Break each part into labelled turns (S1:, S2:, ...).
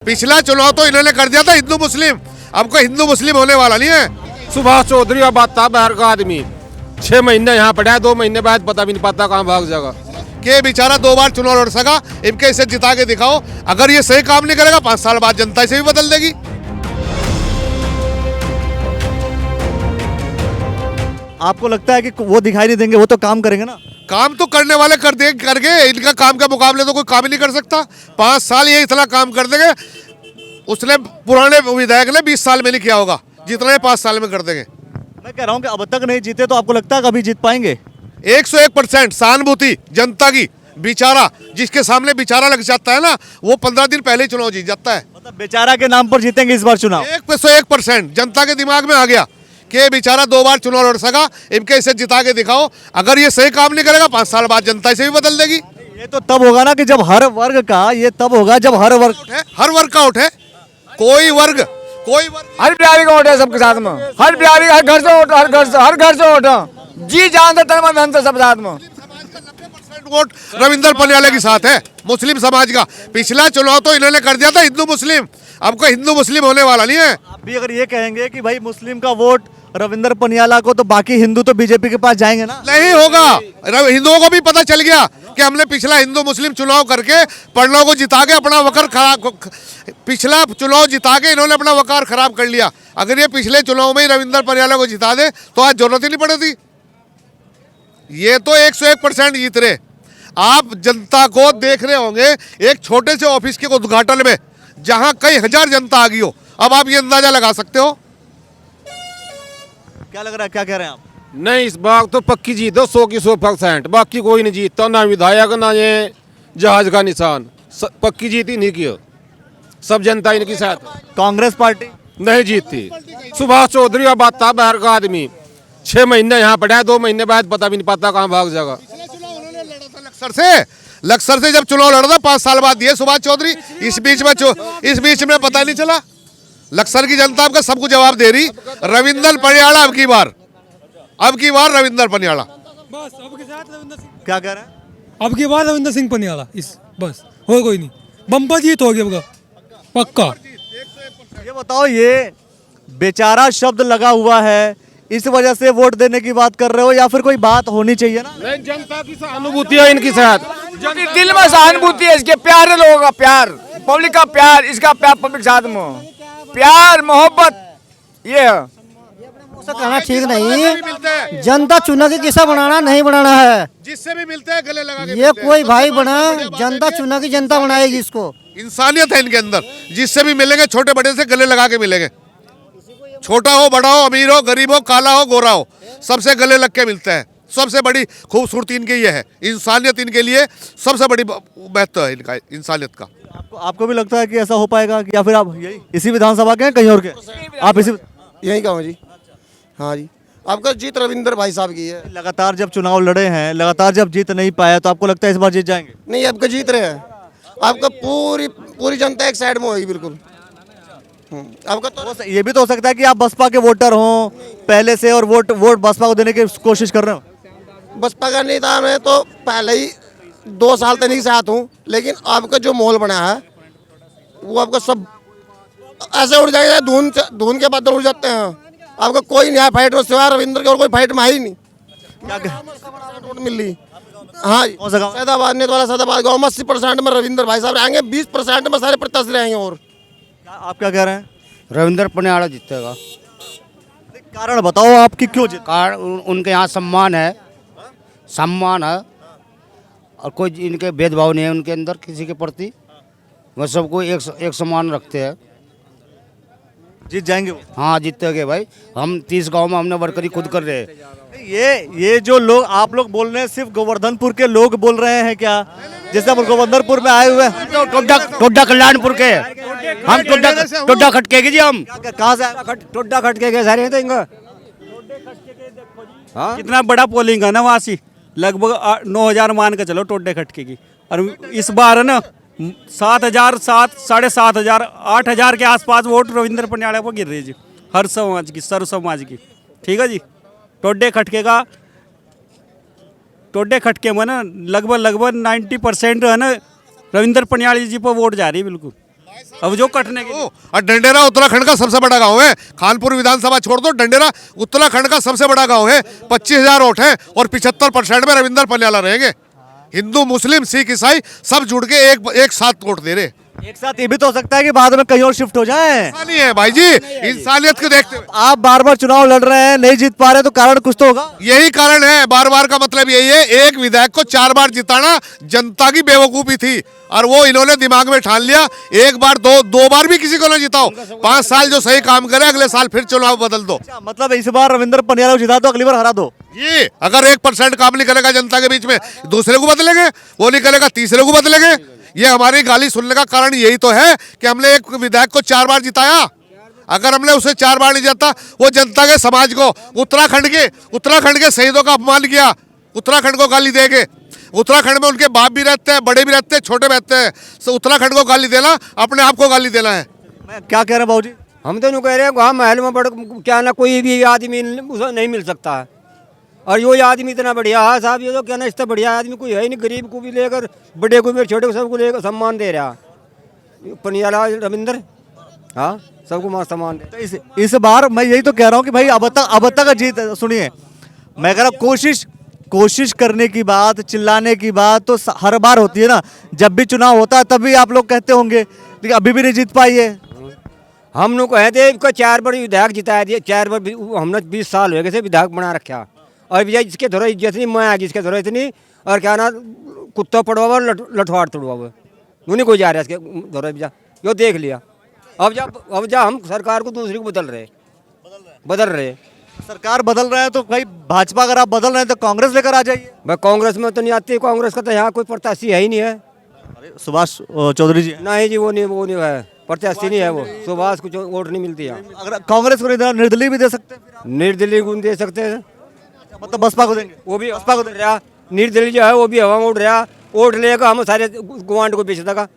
S1: पिछला चुनाव तो इन्होंने कर दिया था हिंदू मुस्लिम, अब कोई हिंदू मुस्लिम होने वाला नहीं है।
S2: सुभाष चौधरी और बात था बाहर का आदमी 6 महीने यहाँ पड़ा है, 2 महीने बाद पता भी नहीं पता कहाँ भाग जाएगा।
S1: के बेचारा 2 बार चुनाव लड़ सका, इनके इसे जिता के दिखाओ। अगर ये सही काम नहीं करेगा 5 साल बाद जनता इसे भी बदल देगी।
S3: आपको लगता है कि वो दिखाई नहीं देंगे, वो तो काम करेंगे ना?
S1: काम तो करने वाले कर देंगे, करके इनका काम के मुकाबले तो कोई काम ही नहीं कर सकता। 5 साल ये इतना काम कर देंगे, उसने पुराने विधायक ने 20 साल में नहीं किया होगा जितना ये 5 साल में कर देंगे।
S3: मैं कह रहा हूँ कि अब तक नहीं जीते तो आपको लगता है कभी जीत पाएंगे?
S1: 101% सहानुभूति जनता की। बेचारा जिसके सामने बेचारा लग जाता है ना, वो 15 दिन पहले ही चुनाव जीत जाता है।
S3: मतलब बेचारा के नाम पर जीतेंगे इस बार चुनाव?
S1: 101% जनता के दिमाग में आ गया कि बेचारा 2 बार चुनाव लड़ सका, इनके इसे जिता के दिखाओ। अगर ये सही काम नहीं करेगा 5 साल बाद जनता इसे भी बदल देगी।
S3: ये तो तब होगा ना कि जब हर वर्ग का, ये तब होगा जब हर वर्ग
S1: का वोट है। कोई वर्ग
S4: हर बिहारी का वोट है सबके साथ में, हर बिहारी हर घर से वोट, हर घर से वोट है। जी जान से तन मन धन से सब साथ में।
S1: 90% वोट रविंदर पनियाला के साथ है, मुस्लिम समाज का। पिछला चुनाव तो इन्होंने कर दिया था हिंदू मुस्लिम, अब कोई हिंदू मुस्लिम होने वाला नहीं है।
S3: आप भी अगर ये कहेंगे कि भाई मुस्लिम का वोट रविंदर पनियाला को, तो बाकी हिंदू तो बीजेपी के पास जाएंगे ना?
S1: नहीं होगा। हिंदुओं को भी पता चल गया कि हमने पिछला हिंदू मुस्लिम चुनाव करके पढ़नों को जिता के अपना वकार खराब, पिछला चुनाव जिता के इन्होंने अपना वकार खराब कर लिया। अगर ये पिछले चुनाव में ही रविंदर पनियाला को जिता दे तो आज जरूरत ही नहीं पड़ती। ये तो 101% जीत रहे। आप जनता को देख रहे होंगे एक छोटे से ऑफिस के उद्घाटन में जहां कई हजार जनता आ गई हो। अब आप ये अंदाजा लगा सकते हो।
S3: क्या लग रहा है, क्या कह रहे हैं आप?
S2: नहीं, इस बार तो पक्की जीत हो 100 की 100%। बाकी कोई नहीं जीतता, ना विधायक ना ये जहाज का निशान। पक्की जीत ही नहीं की, सब जनता इनके साथ।
S3: कांग्रेस पार्टी
S2: नहीं जीतती। सुभाष चौधरी और बात था बाहर का आदमी 6 महीने यहाँ पड़ा है, 2 महीने बाद पता भी नहीं पता कहाँ भाग जाएगा।
S1: लक्सर से जब चुनाव लड़ा था 5 साल बाद दिए सुभाष चौधरी। इस बीच में पता नहीं चला। लक्सर की जनता आपका सबको जवाब दे रही। रविंदर पनियाला अब की बार रविंदर पनियाला।
S5: बस अब के साथ रविंदर सिंह।
S3: क्या कह रहे हैं?
S5: अब की बार रविंदर सिंह पनियाला इस बस और कोई नहीं। बम्पर जीत होगी अब का पक्का।
S3: ये बताओ, ये बेचारा शब्द लगा हुआ है, इस वजह से वोट देने की बात कर रहे हो या फिर कोई बात होनी चाहिए ना?
S2: नहीं, जनता की सहानुभूति है इनके साथ।
S4: दिल में सहानुभूति है, इसके प्यार है, लोगों का प्यार, पब्लिक का प्यार, इसका प्यार पब्लिक साथ में, प्यार मोहब्बत ये है।
S6: कहना ठीक नहीं। जनता चुना के किसा बनाना नहीं बनाना है,
S1: जिससे भी मिलते हैं गले लगा के
S6: ये कोई भाई बना, जनता चुना की जनता बनाएगी इसको।
S1: इंसानियत है इनके अंदर। जिससे भी मिलेंगे छोटे बड़े से गले लगा के मिलेंगे। छोटा हो बड़ा हो अमीर हो गरीब हो काला हो गोरा हो, सबसे गले लग के मिलते हैं। सबसे बड़ी खूबसूरती इनकी ये है। इंसानियत इनके लिए सबसे बड़ी महत्व है इनका, इंसानियत का।
S3: आपको भी लगता है कि ऐसा हो पाएगा कि या फिर आप यही इसी विधानसभा के हैं कहीं और के? आप इसी
S7: यही कहूँ जी। हाँ जी, आपका जीत रविंदर भाई साहब की है।
S3: लगातार जब चुनाव लड़े हैं, लगातार जब जीत नहीं पाया, तो आपको लगता है इस बार जीत जाएंगे?
S7: नहीं, आपका जीत रहे हैं। आपका पूरी जनता एक साइड में होगी बिल्कुल। आपका तो
S3: ये भी तो हो सकता है कि आप बसपा के वोटर हों पहले से और वोट बसपा को देने की कोशिश कर रहे हो।
S7: बसपा का नेता मैं तो पहले ही 2 साल तक नहीं साथ हूँ, लेकिन आपका जो माहौल बना है वो आपका सब ऐसे उड़ जाएगा, धुन के बादल उड़ जाते हैं। आपका कोई नहीं है फाइट में सिवाय रविंद्र के, और कोई फाइट में है ही नहीं। क्या मिल रही? हाँ, सैदाबाद ने वाला सैदाबाद गाँव में 80% में रविंद्र भाई साहब रहेंगे, 20% में सारे प्रत्याशी रहेंगे। और
S3: आप क्या कह रहे हैं?
S8: रविंदर पनियाला जीतेगा।
S3: कारण बताओ आपकी क्यों जीत?
S8: कारण उनके यहाँ सम्मान है और कोई इनके भेदभाव नहीं है उनके अंदर किसी के प्रति। वह सबको एक समान रखते हैं।
S3: जीत जाएंगे वो?
S8: हाँ, जीतेंगे भाई। हम 30 गांव में हमने वर्करी खुद कर रहे हैं।
S3: ये जो लोग आप लोग बोल रहे हैं, सिर्फ गोवर्धनपुर के लोग बोल रहे हैं क्या? जैसे हम गोवर्धनपुर में आए हुए हैं,
S8: टोडा कल्याणपुर के हम टोडा खटके जी। हम
S3: कहाँ से?
S8: टोडा खटके के सारे हैं।
S9: कितना बड़ा पोलिंग है ना वहाँ से, लगभग 9,000 मान के चलो टोडे खटके की। और इस बार है ना 7,000 7,500 8,000 के आसपास वोट रविंद्र पनियाला को गिर रही है जी, हर समाज की, सर्व समाज की। ठीक है जी, टोडे खटके में ना लगभग 90% है ना रविंद्र पनियाला जी पर वोट जा रही है बिल्कुल। अब जो कटने के
S1: और डंडेरा उत्तराखंड का सबसे बड़ा गांव है। खानपुर विधानसभा छोड़ दो, डंडेरा उत्तराखंड का सबसे बड़ा गांव है। 25,000 वोट है और 75% में रविंदर पनियाला रहेंगे। हिंदू, मुस्लिम, सिख, ईसाई सब जुड़ के एक साथ वोट दे रहे।
S3: एक साथ ये भी तो हो सकता है कि बाद में कहीं और शिफ्ट हो जाए।
S1: ऐसा नहीं है भाई जी, इंसानियत को देखते हुए
S3: आप बार बार चुनाव लड़ रहे हैं, नहीं जीत पा रहे, तो कारण कुछ तो होगा।
S1: यही कारण है। बार बार का मतलब यही है, एक विधायक को 4 बार जिताना जनता की बेवकूफी थी और वो इन्होंने दिमाग में ठान लिया। एक बार दो बार भी किसी को ना जिताओ, 5 साल जो सही काम करे अगले साल फिर चुनाव बदल दो।
S3: अच्छा, मतलब इस बार रविंदर पनियाला को जिता दो, अगली बार हरा दो।
S1: ये अगर 1% काम नहीं करेगा जनता के बीच में, दूसरे को बदलेंगे, वो नहीं करेगा तीसरे को बदलेंगे। ये हमारी गाली सुनने का कारण यही तो है कि हमने एक विधायक को 4 बार जिताया। अगर हमने उसे 4 बार नहीं जिता, वो जनता के समाज को, उत्तराखंड के शहीदों का अपमान किया, उत्तराखंड को गाली देके। उत्तराखंड में उनके बाप भी रहते हैं, बड़े भी रहते हैं, छोटे भी रहते हैं। तो उत्तराखंड को गाली देना अपने आप को गाली देना है।
S3: मैं क्या कह रहे हैं बाबूजी?
S8: हम तो यूँ कह रहे हैं वहाँ महल में क्या ना कोई भी आदमी उसे नहीं मिल सकता है। और ये आदमी इतना बढ़िया है साहब, ये तो क्या ना इससे बढ़िया आदमी कोई है ही नहीं। गरीब को भी लेकर, बड़े को भी, छोटे को, सबको लेकर सम्मान दे रहा पनियाला रविंदर। हाँ, सबको सम्मान दे।
S3: तो इस बार मैं यही तो कह रहा हूँ कि भाई अब तक जीत, सुनिए मैं कह रहा हूँ, कोशिश करने की बात, चिल्लाने की बात तो हर बार होती है ना। जब भी चुनाव होता है तभी आप लोग कहते होंगे, लेकिन अभी भी नहीं जीत पाई है।
S8: हम लोग कहे थे इसको 4 बार विधायक जिताया दिया, 4 बार हमने 20 साल हो गए से विधायक बना रखा। और भैया जिसके धरो इज्जत नहीं, मैं आगे इसके धरो इतनी, और क्या ना कुत्ता पड़वा लठवाड़ तोड़वा, नहीं कोई जा रहा है इसके धरो भैया, यो देख लिया। अब जब हम सरकार को दूसरी को बदल रहे
S3: सरकार बदल रहा है तो भाई भाजपा अगर आप बदल रहे हैं तो कांग्रेस लेकर आ जाइए।
S8: भाई कांग्रेस में तो नहीं आती, कांग्रेस का तो यहाँ कोई प्रत्याशी है ही नहीं है।
S3: अरे सुभाष चौधरी जी
S8: नहीं जी, वो नहीं है, प्रत्याशी नहीं है वो। सुभाष को वोट नहीं मिलती है।
S3: अगर कांग्रेस को नहीं देना, निर्दलीय भी दे सकते हैं।
S8: निर्दलीय को दे सकते हैं,
S3: मतलब बसपा को देंगे,
S8: वो भी बसपा को दे रहा। निर्दलीय जो है वो भी हवा में उड़ रहा, वोट लेगा हम सारे गुवांड को बेच देगा,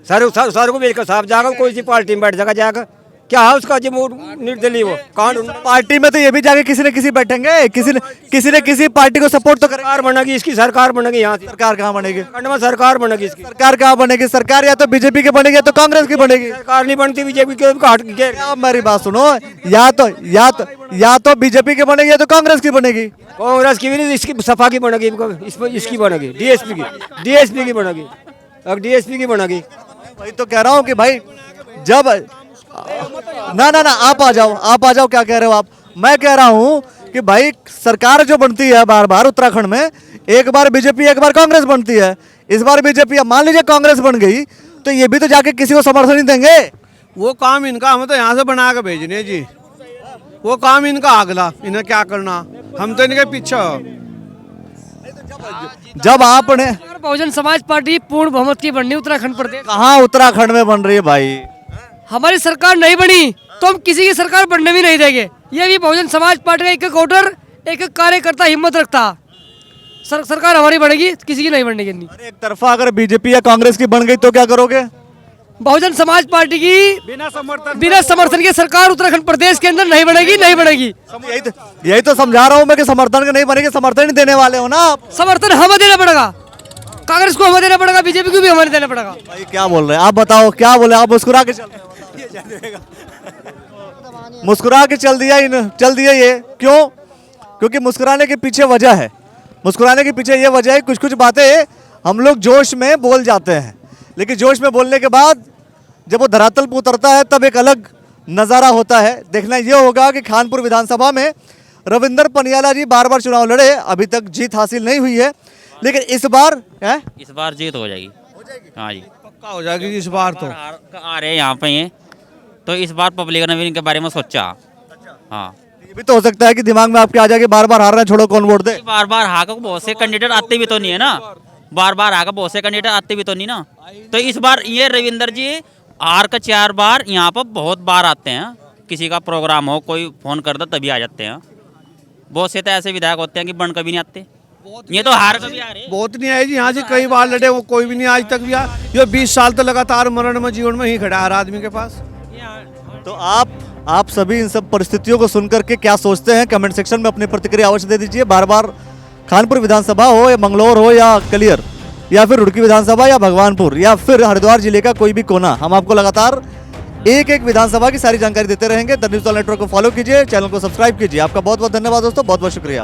S8: सारे को बेचकर साफ जाएगा, कोई सी पार्टी में बैठ जाएगा। क्या है उसका जो निर्दलीय वो कांड
S3: पार्टी में तो ये भी जाके किसी न किसी बैठेंगे, किसी न किसी पार्टी को सपोर्ट तो करेंगे।
S8: सरकार बनेगी, इसकी सरकार बनेगी। यहाँ
S3: सरकार कहाँ बनेगी?
S8: में सरकार बनेगी इसकी।
S3: सरकार कहाँ बनेगी? सरकार या तो बीजेपी की बनेगी या तो कांग्रेस की बनेगी।
S8: सरकार नहीं बनती बीजेपी के हट के।
S3: आप मेरी बात सुनो, या तो बीजेपी की बनेगी या तो कांग्रेस की बनेगी।
S8: कांग्रेस की भी नहीं, इसकी सपा की बनेगी, इसकी बनेगी, डीएसपी की बनेगी, अब डीएसपी की बनेगी।
S3: वही तो कह रहा हूँ कि भाई जब ना आप आ जाओ, क्या कह रहे हो आप? मैं कह रहा हूँ कि भाई सरकार जो बनती है बार बार उत्तराखंड में, एक बार बीजेपी एक बार कांग्रेस बनती है। इस बार बीजेपी, अब मान लीजिए कांग्रेस बन गई तो ये भी तो जाके किसी को समर्थन नहीं देंगे।
S10: वो काम इनका, हम तो यहाँ से बना के भेजने जी, वो काम इनका अगला, इन्हें क्या करना, हम तो इनके पीछे।
S3: जब आपने
S11: बहुजन समाज पार्टी पूर्ण बहुमत की बननी उत्तराखंड प्रदेश।
S3: कहाँ उत्तराखंड में बन रही है भाई?
S11: हमारी सरकार नहीं बनी तो हम किसी की सरकार बनने भी नहीं देंगे। ये भी बहुजन समाज पार्टी का एक वोटर, एक कार्यकर्ता हिम्मत रखता। सरकार हमारी बनेगी, किसी की नहीं बनने की।
S3: एक तरफा अगर बीजेपी या कांग्रेस की बन गई तो क्या करोगे?
S11: बहुजन समाज पार्टी की बिना समर्थन के सरकार उत्तराखंड प्रदेश के अंदर नहीं बनेगी।
S3: यही तो समझा रहा हूँ मैं कि समर्थन के नहीं बनेगी। समर्थन नहीं देने वाले हो ना आप।
S11: समर्थन हमें देना पड़ेगा, कांग्रेस को हमें देना पड़ेगा, बीजेपी को भी हमें देना पड़ेगा।
S3: भाई क्या बोल रहे हैं आप? बताओ क्या बोले आप? मुस्कुरा के चल दिया ये क्यों? क्योंकि मुस्कुराने के पीछे वजह है, मुस्कुराने के पीछे ये वजह है, कुछ बातें हम लोग जोश में बोल जाते हैं, लेकिन जोश में बोलने के बाद जब वो धरातल पर उतरता है तब एक अलग नज़ारा होता है। देखना ये होगा कि खानपुर विधानसभा में रविंदर पनियाला जी बार बार चुनाव लड़े, अभी तक जीत हासिल नहीं हुई है, लेकिन इस बार
S12: जीत हो जाएगी। हाँ जी,
S10: पक्का हो जाएगी इस बार। तो
S12: आ रहे हैं यहाँ पे ये, तो इस बार पब्लिक ने भी इनके बारे में सोचा। हाँ,
S3: ये भी तो हो सकता है कि दिमाग में आपके आ जाए कि बार बार हार रहे हैं, छोड़ो कौन वोट दे।
S12: बार बार हार बहुत से कैंडिडेट आते भी तो नहीं है ना, बार बार हार बहुत से कैंडिडेट आते भी तो नहीं ना। तो इस बार ये रविंदर जी हार का 4 बार यहाँ पर बहुत बार आते हैं। किसी का प्रोग्राम हो, कोई फोन कर दो तभी आ जाते हैं। बहुत से तो ऐसे विधायक होते हैं कि बन कभी नहीं आते। ये तो हार कभी आ रहे,
S10: बहुत नहीं आए जी यहाँ से, कई बार लड़े, वो कोई भी नहीं आज तक भी आया। ये 20 साल तो लगातार मरण में, जीवन में ही खड़ा है हर आदमी के पास।
S3: तो आप सभी इन सब परिस्थितियों को सुनकर के क्या सोचते हैं, कमेंट सेक्शन में अपनी प्रतिक्रिया अवश्य दे दीजिए। बार बार खानपुर विधानसभा हो या मंगलौर हो या कलियर, या फिर रुड़की विधानसभा या भगवानपुर या फिर हरिद्वार जिले का कोई भी कोना, हम आपको लगातार एक एक विधानसभा की सारी जानकारी देते रहेंगे। द न्यूज़ ऑल नेटवर्क को फॉलो कीजिए, चैनल को सब्सक्राइब कीजिए। आपका बहुत बहुत धन्यवाद दोस्तों, बहुत बहुत शुक्रिया।